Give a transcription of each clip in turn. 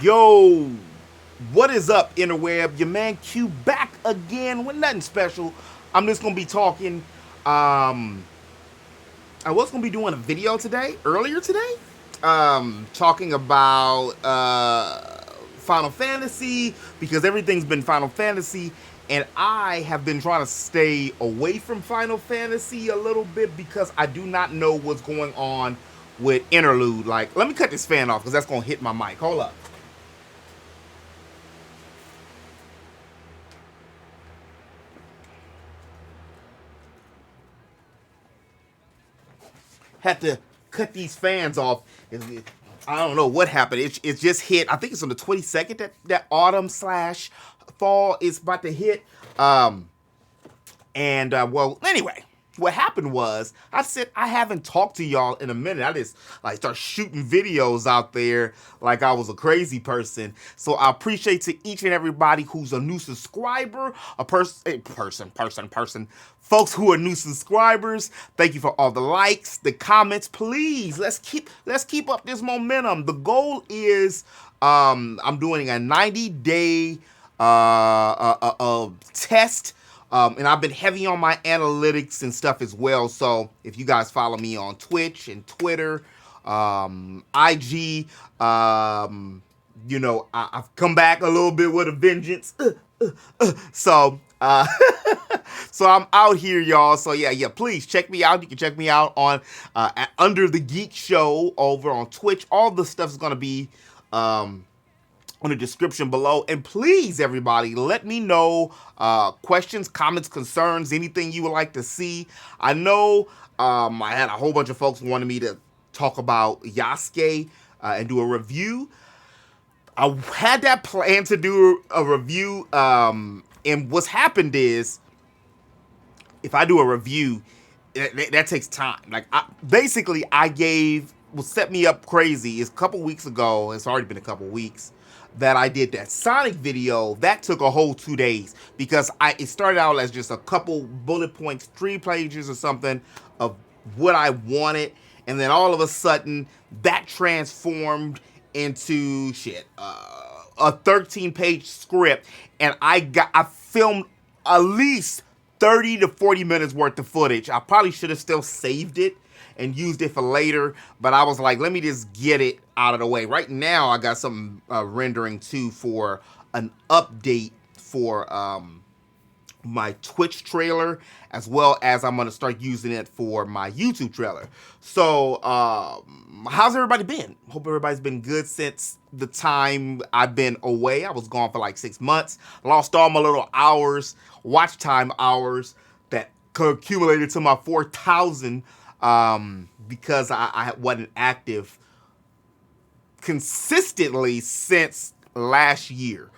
Yo, what is up, interweb? Your man Q back again with nothing special. I'm just gonna be talking. I was gonna be doing a video today, earlier today, talking about Final Fantasy because everything's been Final Fantasy, and I have been trying to stay away from Final Fantasy a little bit because I do not know what's going on with Interlude. Like, let me cut this fan off because that's gonna hit my mic. Hold up. Had to cut these fans off. I don't know what happened. It just hit. I think it's on the 22nd that autumn slash fall is about to hit. Well, anyway, what happened was I said I haven't talked to y'all in a minute. I just like start shooting videos out there like I was a crazy person. So I appreciate to each and everybody who's a new subscriber, folks who are new subscribers. Thank you for all the likes, the comments. Please, let's keep up this momentum. The goal is I'm doing a 90-day test. And I've been heavy on my analytics and stuff as well. So if you guys follow me on Twitch and Twitter, IG, I've come back a little bit with a vengeance. So I'm out here, y'all. So yeah, please check me out. You can check me out on at Under the Geek Show over on Twitch. All the stuff is gonna be on the description below. And please, everybody, let me know questions, comments, concerns, anything you would like to see. I know I had a whole bunch of folks wanted me to talk about Yasuke and do a review. I had that plan to do a review, and what's happened is, if I do a review, that takes time. Like, what set me up crazy is a couple weeks ago, it's already been a couple weeks, that I did that Sonic video. That took a whole 2 days because it started out as just a couple bullet points, 3 pages or something of what I wanted, and then all of a sudden that transformed into a 13-page script, and I filmed at least 30 to 40 minutes worth of footage. I probably should have still saved it and used it for later, but I was like, let me just get it out of the way. Right now, I got something rendering too for an update for my Twitch trailer, as well as I'm gonna start using it for my YouTube trailer. So, how's everybody been? Hope everybody's been good since the time I've been away. I was gone for like 6 months. Lost all my little hours, watch time hours that accumulated to my 4,000 because I wasn't active consistently since last year,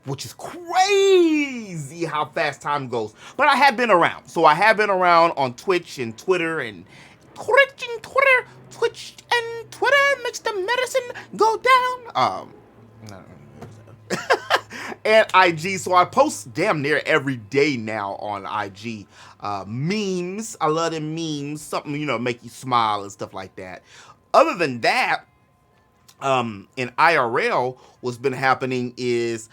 which is crazy how fast time goes. But I have been around. So I have been around on Twitch and Twitter and Twitch and Twitter makes the medicine go down. And IG, so I post damn near every day now on IG. Memes, I love them memes, something, make you smile and stuff like that. Other than that, in IRL, what's been happening is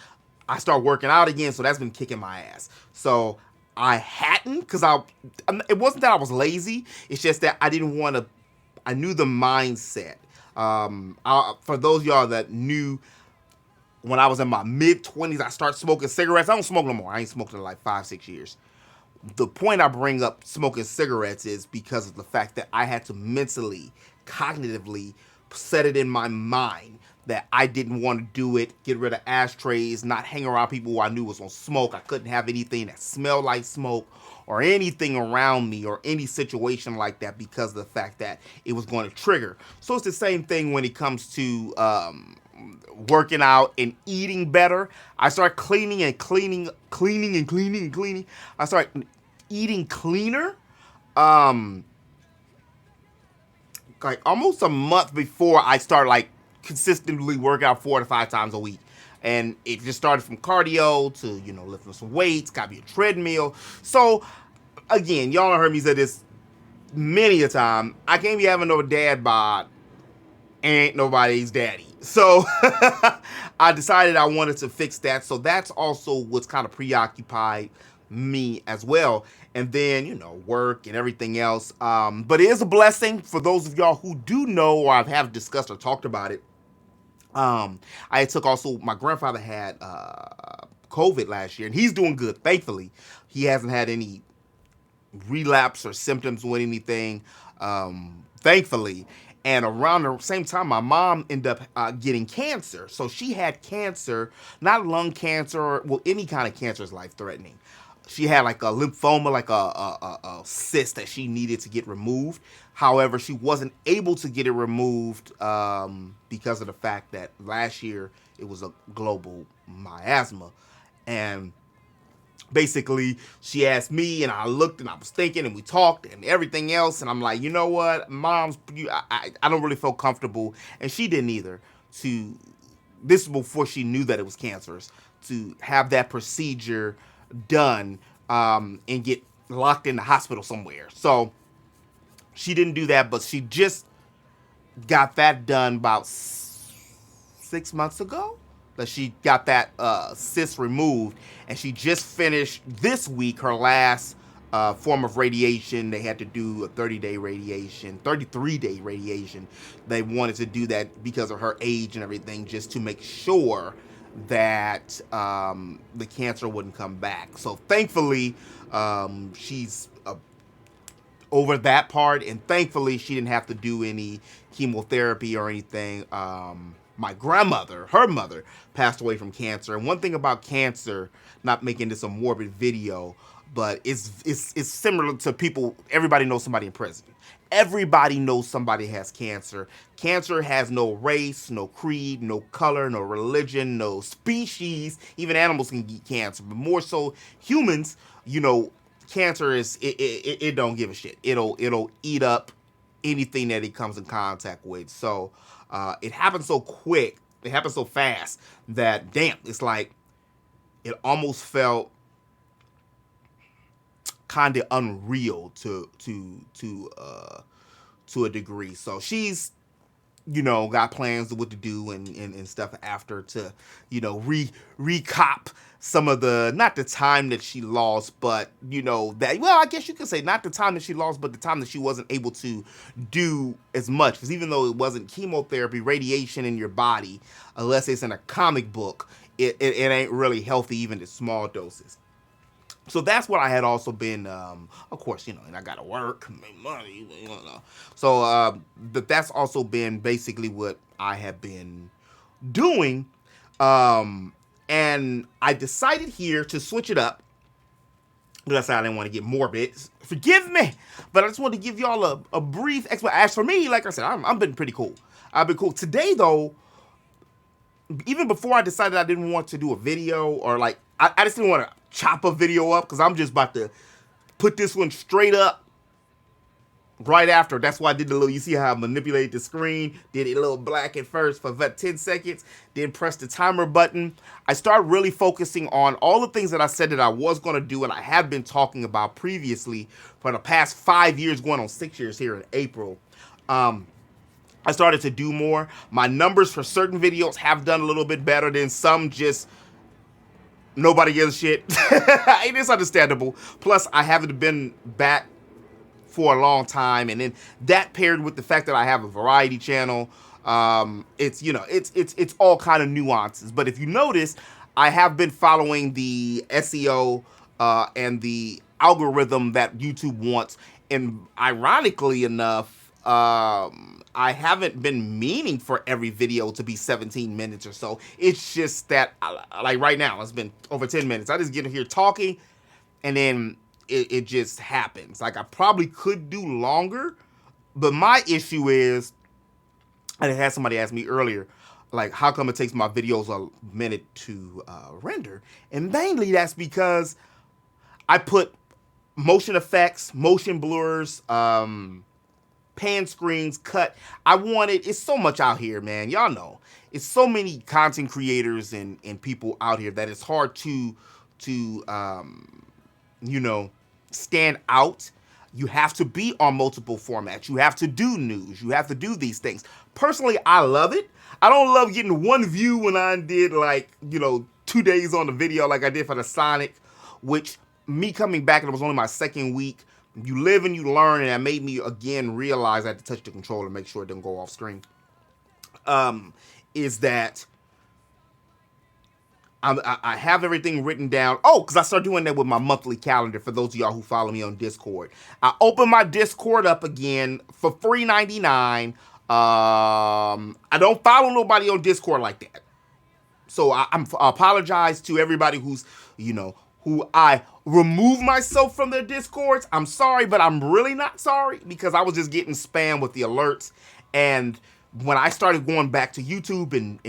I start working out again, so that's been kicking my ass. So I hadn't, because it wasn't that I was lazy, it's just that I didn't want to, I knew the mindset. For those of y'all that knew, when I was in my mid-20s, I started smoking cigarettes. I don't smoke no more. I ain't smoked in like 5-6 years. The point I bring up smoking cigarettes is because of the fact that I had to mentally, cognitively set it in my mind that I didn't want to do it, get rid of ashtrays, not hang around people who I knew was on smoke. I couldn't have anything that smelled like smoke or anything around me or any situation like that because of the fact that it was going to trigger. So it's the same thing when it comes to working out and eating better. I start cleaning. I start eating cleaner. Like almost a month before I start like consistently work out 4 to 5 times a week. And it just started from cardio to, lifting some weights, got me a treadmill. So again, y'all heard me say this many a time. I can't be having no dad bod. Ain't nobody's daddy. So I decided I wanted to fix that. So that's also what's kind of preoccupied me as well. And then, work and everything else. But it is a blessing for those of y'all who do know or I have discussed or talked about it. I took also, my grandfather had COVID last year and he's doing good, thankfully. He hasn't had any relapse or symptoms with anything, thankfully. And around the same time, my mom ended up getting cancer. So she had cancer, not lung cancer, well, any kind of cancer is life threatening. She had like a lymphoma, like a cyst that she needed to get removed. However, she wasn't able to get it removed because of the fact that last year it was a global miasma. And basically she asked me and I looked and I was thinking and we talked and everything else, and I'm like, you know what, mom's, I don't really feel comfortable, and she didn't either, to, this is before she knew that it was cancerous, to have that procedure done and get locked in the hospital somewhere. So she didn't do that, but she just got that done about 6 months ago, that she got that cyst removed, and she just finished this week her last form of radiation. They had to do a 30-day radiation, 33-day radiation. They wanted to do that because of her age and everything, just to make sure that the cancer wouldn't come back. So thankfully, she's over that part, and thankfully she didn't have to do any chemotherapy or anything. My grandmother, her mother, passed away from cancer. And one thing about cancer, not making this a morbid video, but it's similar to people. Everybody knows somebody in prison. Everybody knows somebody has cancer. Cancer has no race, no creed, no color, no religion, no species. Even animals can get cancer, but more so humans. Cancer is, it don't give a shit. It'll eat up anything that it comes in contact with. So it happens so quick, it happens so fast that, damn, it's like it almost felt kind of unreal to a degree. So she's got plans of what to do and stuff after, to recop some of the, not the time that she lost, but that, well, I guess you could say not the time that she lost, but the time that she wasn't able to do as much. Because even though it wasn't chemotherapy, radiation in your body, unless it's in a comic book, it ain't really healthy, even in small doses. So that's what I had also been, of course, and I gotta work, make money, So that's also been basically what I have been doing. And I decided here to switch it up. That's how I didn't want to get morbid. Forgive me, but I just wanted to give y'all a brief explanation. As for me, like I said, I've been pretty cool. I've been cool. Today, though, even before I decided I didn't want to do a video, or like, I just didn't want to chop a video up, because I'm just about to put this one straight up right after. That's why I did the little, you see how I manipulated the screen, did it a little black at first for about 10 seconds, then press the timer button. I started really focusing on all the things that I said that I was going to do, and I have been talking about previously for the past 5 years, going on 6 years here in April. I started to do more. My numbers for certain videos have done a little bit better than some, just nobody gives a shit. It is understandable. Plus, I haven't been back for a long time, and then that paired with the fact that I have a variety channel, it's all kind of nuances. But if you notice, I have been following the SEO and the algorithm that YouTube wants, and ironically enough, I haven't been meaning for every video to be 17 minutes or so. It's just that, like right now, it's been over 10 minutes. I just get in here talking, and then it just happens. Like, I probably could do longer, but my issue is, and I had somebody ask me earlier, like, how come it takes my videos a minute to render? And mainly that's because I put motion effects, motion blurs, pan screens, cut. It's so much out here, man. Y'all know. It's so many content creators and people out here that it's hard to stand out You have to be on multiple formats. You have to do news. You have to do these things. Personally, I love it. I don't love getting one view when I did like, 2 days on the video like I did for the Sonic, which me coming back and it was only my second week. You live and you learn, and that made me again realize I had to touch the controller and make sure it didn't go off screen. Is that I have everything written down. Oh, because I started doing that with my monthly calendar for those of y'all who follow me on Discord. I opened my Discord up again for $3.99. I don't follow nobody on Discord like that. So I apologize to everybody who's, who I remove myself from their Discords. I'm sorry, but I'm really not sorry because I was just getting spam with the alerts. And when I started going back to YouTube and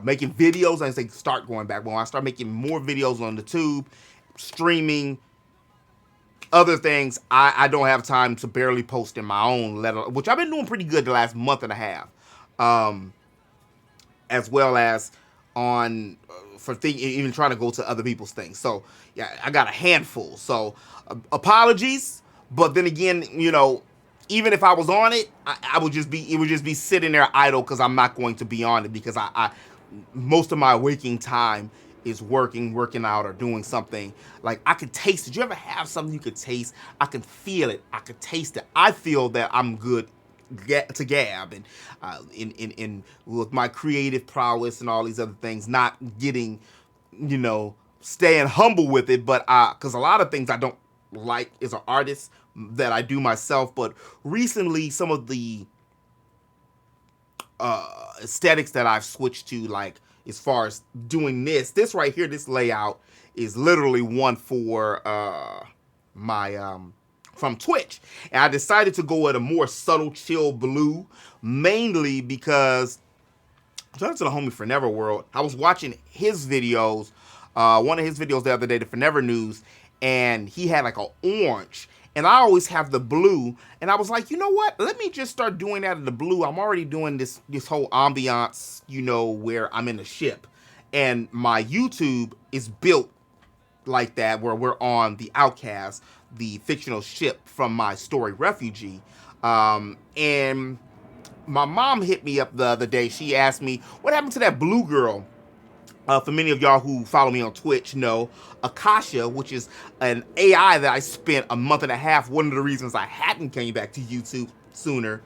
making videos, I say start going back. When I start making more videos on the tube, streaming, other things, I don't have time to barely post in my own letter, which I've been doing pretty good the last month and a half, as well as on even trying to go to other people's things. So yeah, I got a handful. So apologies, but then again, even if I was on it, it would just be sitting there idle because I'm not going to be on it because I most of my waking time is working out or doing something. Like I could taste it. You ever have something you could taste? I can feel it. I could taste it. I feel that I'm good to gab and in with my creative prowess and all these other things, not getting, staying humble with it, but because a lot of things I don't like as an artist that I do myself, but recently some of the aesthetics that I've switched to, like as far as doing this right here, this layout is literally one for my from Twitch, and I decided to go at a more subtle chill blue, mainly because shout out to the homie for Never World. I was watching his videos, one of his videos the other day, the Forever News, and he had like an orange. And I always have the blue, and I was like, you know what? Let me just start doing that in the blue. I'm already doing this whole ambiance, where I'm in a ship, and my YouTube is built like that, where we're on the Outcast, the fictional ship from my story Refugee, and my mom hit me up the other day. She asked me, what happened to that blue girl? For many of y'all who follow me on Twitch know, Akasha, which is an AI that I spent a month and a half. One of the reasons I hadn't came back to YouTube sooner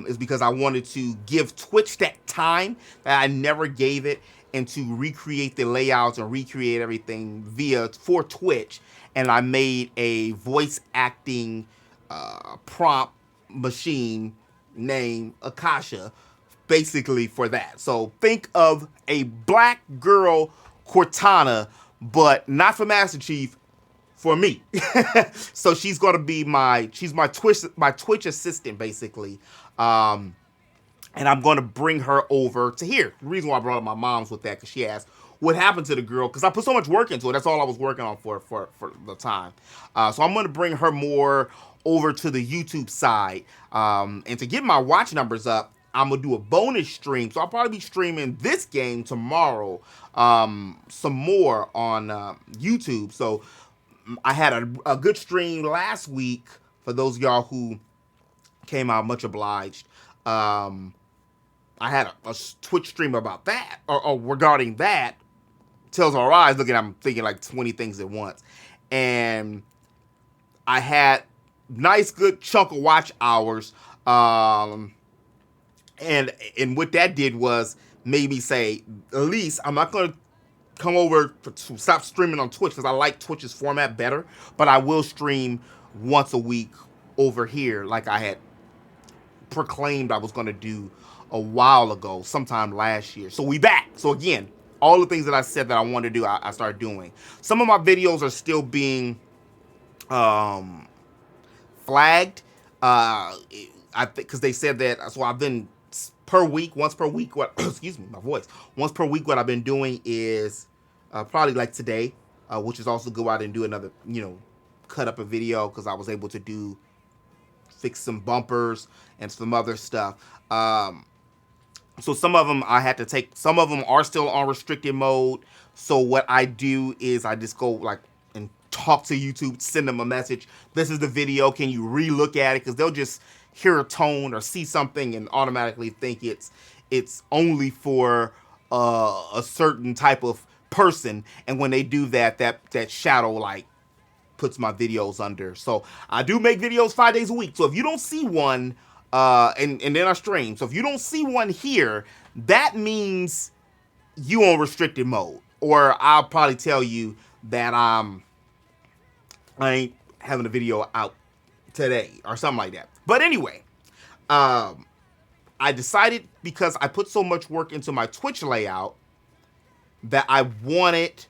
is because I wanted to give Twitch that time that I never gave it, and to recreate the layouts and recreate everything for Twitch. And I made a voice acting prompt machine named Akasha, basically for that. So think of a black girl Cortana, but not for Master Chief, for me. So she's gonna be my Twitch assistant basically. And I'm gonna bring her over to here. The reason why I brought up my mom's with that, because she asked what happened to the girl, because I put so much work into it. That's all I was working on for the time. So I'm gonna bring her more over to the YouTube side, and to get my watch numbers up, I'm gonna do a bonus stream. So I'll probably be streaming this game tomorrow, some more on YouTube. So I had a good stream last week. For those of y'all who came out, much obliged. I had a Twitch stream about that, or regarding that. Tells our eyes, looking, I'm thinking like 20 things at once. And I had nice, good chunk of watch hours. And what that did was made me say, at least I'm not going to come over to stop streaming on Twitch because I like Twitch's format better, but I will stream once a week over here like I had proclaimed I was going to do a while ago, sometime last year. So we back. So again, all the things that I said that I wanted to do, I started doing. Some of my videos are still being flagged. I think because they said that. So I've been once per week. What? Excuse me, my voice. Once per week, what I've been doing is probably like today, which is also go out and do another, cut up a video because I was able to fix some bumpers and some other stuff. So some of them I had to take. Some of them are still on restricted mode. So what I do is I just go like and talk to YouTube, send them a message. This is the video. Can you re-look at it? Because they'll just hear a tone or see something and automatically think it's only for a certain type of person. And when they do that, that shadow like puts my videos under. So I do make videos 5 days a week. So if you don't see one, and then I stream. So if you don't see one here, that means you on restricted mode. Or I'll probably tell you that I ain't having a video out today or something like that. But anyway, I decided, because I put so much work into my Twitch layout, that I wanted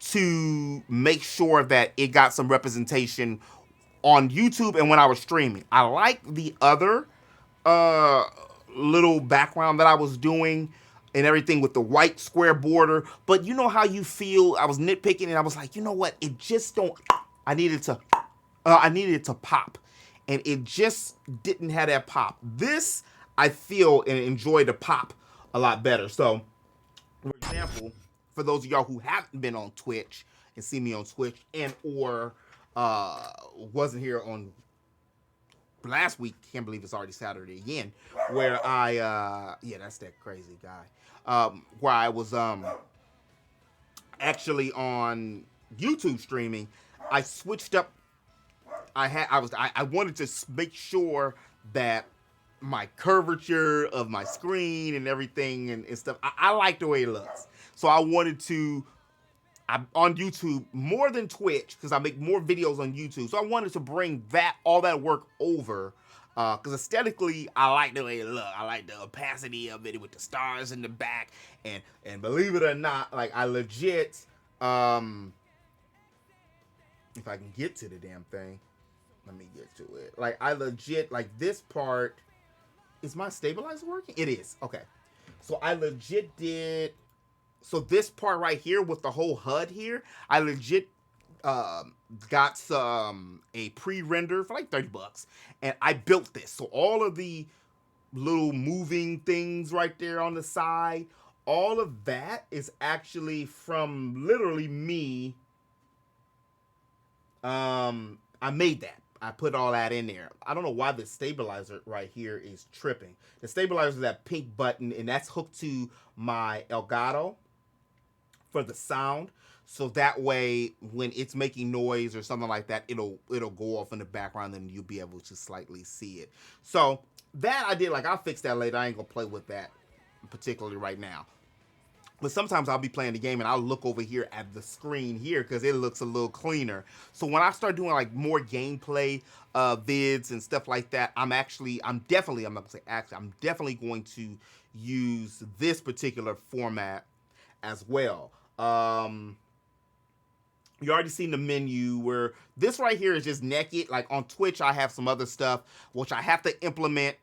to make sure that it got some representation on YouTube and when I was streaming. I like the other little background that I was doing and everything with the white square border, but you know how you feel. I was nitpicking and I was like, you know what? It just don't. I needed it to pop, and it just didn't have that pop. This I feel and enjoy the pop a lot better. So, for example, for those of y'all who haven't been on Twitch and see me on Twitch and or wasn't here on last week, can't believe it's already Saturday again, where I yeah, that's that crazy guy, where I was actually on YouTube streaming. I switched up. I wanted to make sure that my curvature of my screen and everything and stuff, I like the way it looks. So I wanted to, I'm on YouTube more than Twitch because I make more videos on YouTube. So I wanted to bring all that work over, because aesthetically, I like the way it looks. I like the opacity of it with the stars in the back. And believe it or not, like I legit, if I can get to the damn thing, let me get to it. Like I legit, like this part, is my stabilizer working? It is, okay. So I legit did, so this part right here with the whole HUD here, I legit got a pre-render for like $30, and I built this. So all of the little moving things right there on the side, all of that is actually from literally me. I made that. I put all that in there. I don't know why the stabilizer right here is tripping. The stabilizer is that pink button, and that's hooked to my Elgato for the sound. So that way, when it's making noise or something like that, it'll go off in the background, and you'll be able to slightly see it. So that I did. Like, I'll fix that later. I ain't gonna play with that particularly right now. But sometimes I'll be playing the game and I'll look over here at the screen here because it looks a little cleaner. So when I start doing like more gameplay vids and stuff like that, I'm definitely going to use this particular format as well. You already seen the menu where this right here is just naked. Like on Twitch, I have some other stuff which I have to implement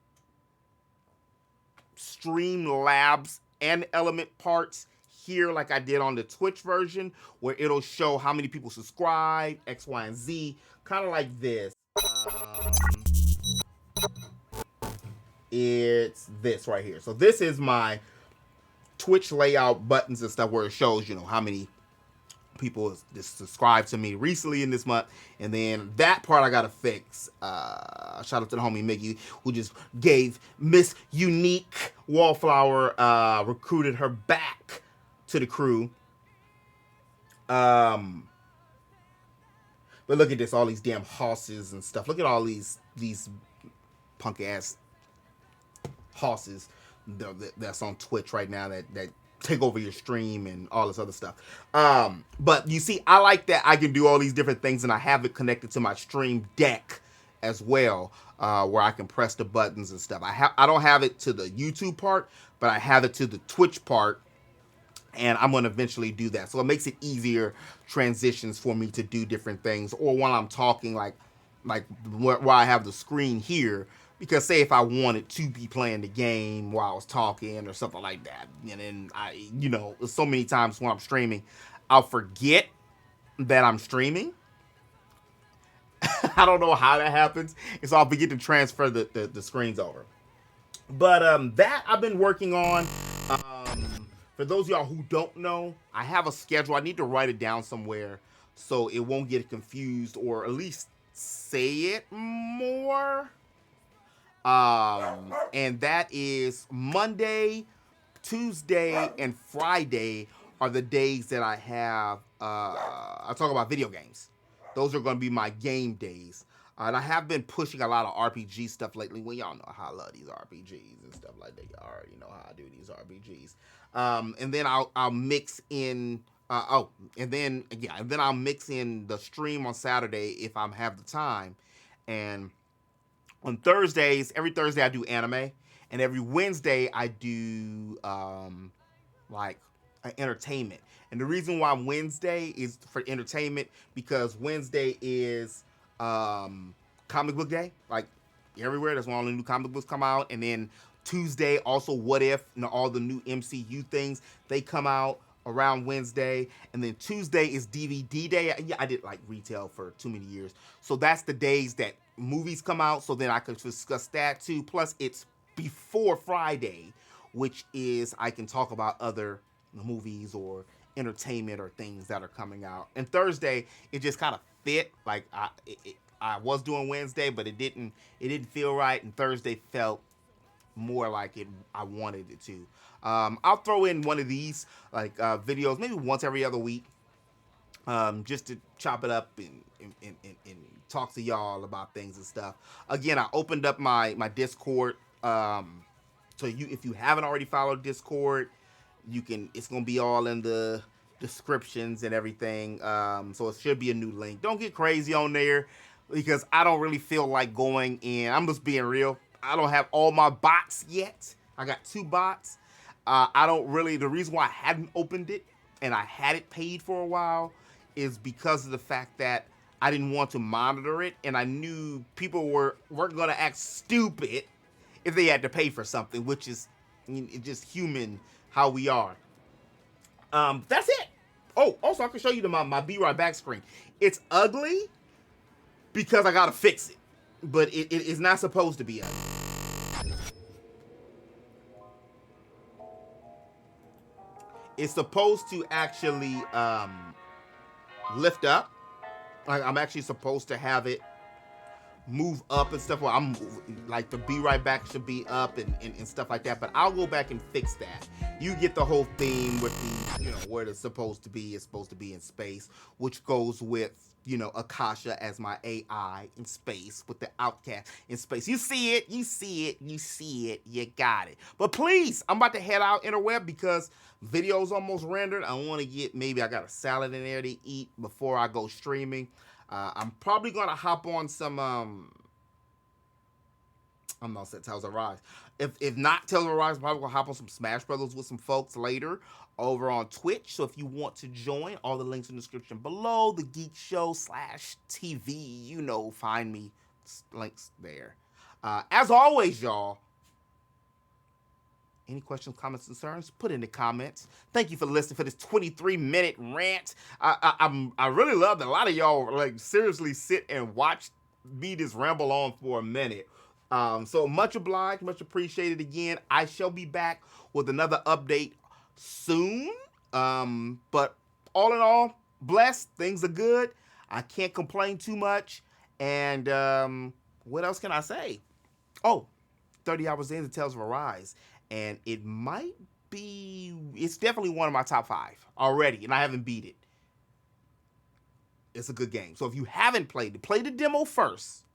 Streamlabs and element parts here like I did on the Twitch version, where it'll show how many people subscribe, X, Y, and Z, kind of like this. It's this right here. So this is my Twitch layout buttons and stuff where it shows, you know, how many people just subscribed to me recently in this month. And then that part I gotta fix. Shout out to the homie Mickey, who just gave Miss Unique Wallflower, recruited her back to the crew. But look at this, all these damn horses and stuff. Look at all these punk ass horses that's on Twitch right now that take over your stream and all this other stuff. But you see, I like that I can do all these different things, and I have it connected to my stream deck as well, where I can press the buttons and stuff. I don't have it to the YouTube part, but I have it to the Twitch part, and I'm going to eventually do that. So it makes it easier transitions for me to do different things, or while I'm talking, like where I have the screen here. Because say if I wanted to be playing the game while I was talking or something like that, and then you know, so many times when I'm streaming, I'll forget that I'm streaming. I don't know how that happens, and so I'll forget to transfer the screens over. But that I've been working on. For those of y'all who don't know, I have a schedule. I need to write it down somewhere so it won't get confused, or at least say it more. And that is Monday, Tuesday, and Friday are the days that I have. I talk about video games. Those are going to be my game days. And I have been pushing a lot of RPG stuff lately. Well, y'all know how I love these RPGs and stuff like that. Y'all already know how I do these RPGs. And then I'll mix in. And then I'll mix in the stream on Saturday if I have the time. And on Thursdays, every Thursday I do anime, and every Wednesday I do like entertainment. And the reason why Wednesday is for entertainment because Wednesday is comic book day. Like everywhere, that's when all the new comic books come out. And then Tuesday, also What If, all the new MCU things, they come out around Wednesday. And then Tuesday is DVD day. Yeah, I did like retail for too many years. So that's the days that movies come out. So then I can discuss that too. Plus it's before Friday, which is I can talk about other movies or entertainment or things that are coming out. And Thursday, it just kind of fit. Like I was doing Wednesday, but it didn't feel right. And Thursday felt more like I wanted it to. I'll throw in one of these like videos maybe once every other week, just to chop it up and talk to y'all about things and stuff. Again, I opened up my Discord. So if you haven't already followed Discord, you can. It's gonna be all in the descriptions and everything. So it should be a new link. Don't get crazy on there because I don't really feel like going in. I'm just being real. I don't have all my bots yet. I got 2 bots. I don't really. The reason why I hadn't opened it and I had it paid for a while is because of the fact that I didn't want to monitor it, and I knew people weren't gonna act stupid if they had to pay for something, which is just human how we are. That's it. Oh, also I can show you my Be Right Back screen. It's ugly because I gotta fix it, but it is not supposed to be ugly. It's supposed to actually lift up. Like I'm actually supposed to have it move up and stuff. Well, I'm like the Be Right Back should be up and stuff like that. But I'll go back and fix that. You get the whole theme with the where it's supposed to be. It's supposed to be in space, which goes with Akasha as my AI in space with the Outcast in space. You see it, you see it, you see it, you got it. But please, I'm about to head out interweb because video's almost rendered. I want to get I got a salad in there to eat before I go streaming. I'm probably gonna hop on some I'm not saying Tales of Rise. If not Tales of Rise, I'm probably gonna hop on some Smash Brothers with some folks later over on Twitch. So if you want to join, all the links in the description below. The Geek Show /TV. Find me. Links there. As always, y'all. Any questions, comments, concerns? Put in the comments. Thank you for listening for this 23-minute rant. I really love that a lot of y'all seriously sit and watch me just ramble on for a minute. So much obliged, much appreciated again. I shall be back with another update soon. But all in all, blessed. Things are good. I can't complain too much. And what else can I say? Oh, 30 hours in, the Tales of Arise. And it's definitely one of my top 5 already, and I haven't beat it. It's a good game. So if you haven't played it, play the demo first.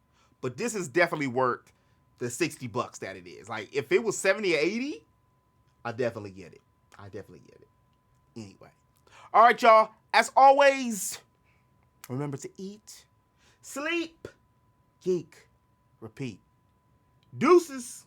But this is definitely worth the $60 that it is. Like, if it was 70 or 80, I definitely get it. Anyway. All right, y'all. As always, remember to eat, sleep, geek, repeat. Deuces.